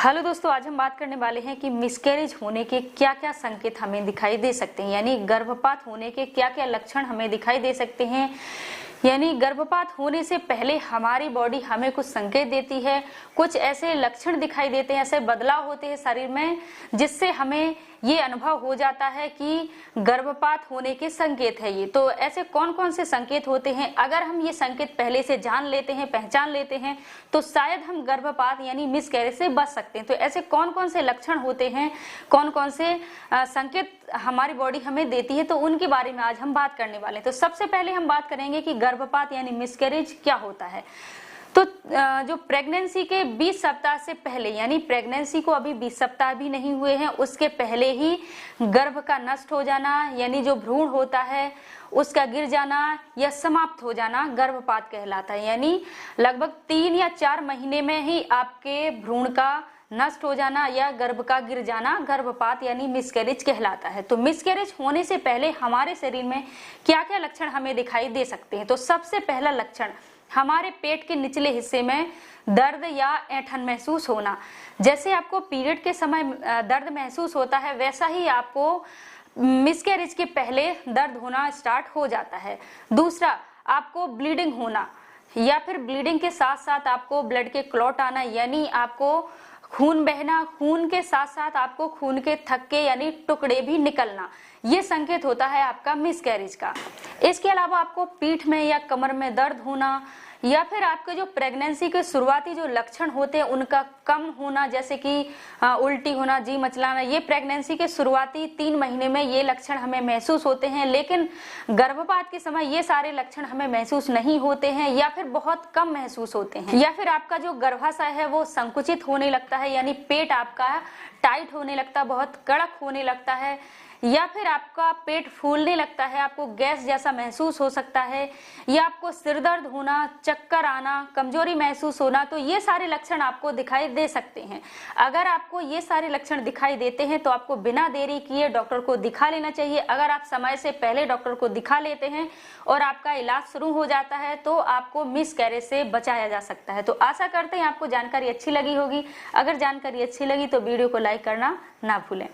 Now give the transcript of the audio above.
Hello दोस्तों, आज हम बात करने वाले हैं कि मिसकैरेज होने के क्या क्या संकेत हमें दिखाई दे सकते हैं। यानी गर्भपात होने के क्या क्या लक्षण हमें दिखाई दे सकते हैं। यानी गर्भपात होने से पहले हमारी बॉडी हमें कुछ संकेत देती है, कुछ ऐसे लक्षण दिखाई देते हैं, ऐसे बदलाव होते हैं शरीर में जिससे हमें ये अनुभव हो जाता है कि गर्भपात होने के संकेत है ये। तो ऐसे कौन कौन से संकेत होते हैं, अगर हम ये संकेत पहले से जान लेते हैं, पहचान लेते हैं, तो शायद हम गर्भपात यानी मिसकैरेज से बच सकते हैं। तो ऐसे कौन कौन से लक्षण होते हैं, कौन कौन से संकेत हमारी बॉडी हमें देती है, तो उनके बारे में आज हम बात करने वाले हैं। तो सबसे पहले हम बात करेंगे कि गर्भपात यानी मिसकैरेज क्या होता है। तो जो प्रेगनेंसी के 20 सप्ताह से पहले, यानी प्रेगनेंसी को अभी 20 सप्ताह भी नहीं हुए हैं, उसके पहले ही गर्भ का नष्ट हो जाना यानी जो भ्रूण होता है उसका गिर जाना या समाप्त हो जाना गर्भपात कहलाता है। यानी लगभग 3 या 4 महीने में ही आपके भ्रूण का नष्ट हो जाना या गर्भ का गिर जाना गर्भपात यानी मिसकैरेज कहलाता है। तो मिसकैरेज होने से पहले हमारे शरीर में क्या क्या लक्षण हमें दिखाई दे सकते हैं। तो सबसे पहला लक्षण, हमारे पेट के निचले हिस्से में दर्द या ऐंठन महसूस होना। जैसे आपको पीरियड के समय दर्द महसूस होता है, वैसा ही आपको मिसकैरेज के पहले दर्द होना स्टार्ट हो जाता है। दूसरा, आपको ब्लीडिंग होना या फिर ब्लीडिंग के साथ साथ आपको ब्लड के क्लॉट आना, यानी आपको खून बहना, खून के साथ साथ आपको खून के थक्के यानी टुकड़े भी निकलना, ये संकेत होता है आपका मिसकैरेज का। इसके अलावा आपको पीठ में या कमर में दर्द होना या फिर आपके जो प्रेगनेंसी के शुरुआती जो लक्षण होते हैं उनका कम होना, जैसे कि उल्टी होना, जी मचलाना, ये प्रेगनेंसी के शुरुआती 3 महीने में ये लक्षण हमें महसूस होते हैं। लेकिन गर्भपात के समय ये सारे लक्षण हमें महसूस नहीं होते हैं या फिर बहुत कम महसूस होते हैं। या फिर आपका जो गर्भाशय है वो संकुचित होने लगता है, यानी पेट आपका टाइट होने लगता है, बहुत कड़क होने लगता है, या फिर आपका पेट फूलने लगता है, आपको गैस जैसा महसूस हो सकता है, या आपको सिर दर्द होना, चक्कर आना, कमजोरी महसूस होना। तो ये सारे लक्षण आपको दिखाई दे सकते हैं। अगर आपको ये सारे लक्षण दिखाई देते हैं तो आपको बिना देरी किए डॉक्टर को दिखा लेना चाहिए। अगर आप समय से पहले डॉक्टर को दिखा लेते हैं और आपका इलाज शुरू हो जाता है तो आपको मिसकैरेज से बचाया जा सकता है। तो आशा करते हैं आपको जानकारी अच्छी लगी होगी। अगर जानकारी अच्छी लगी तो वीडियो को लाइक करना ना भूलें।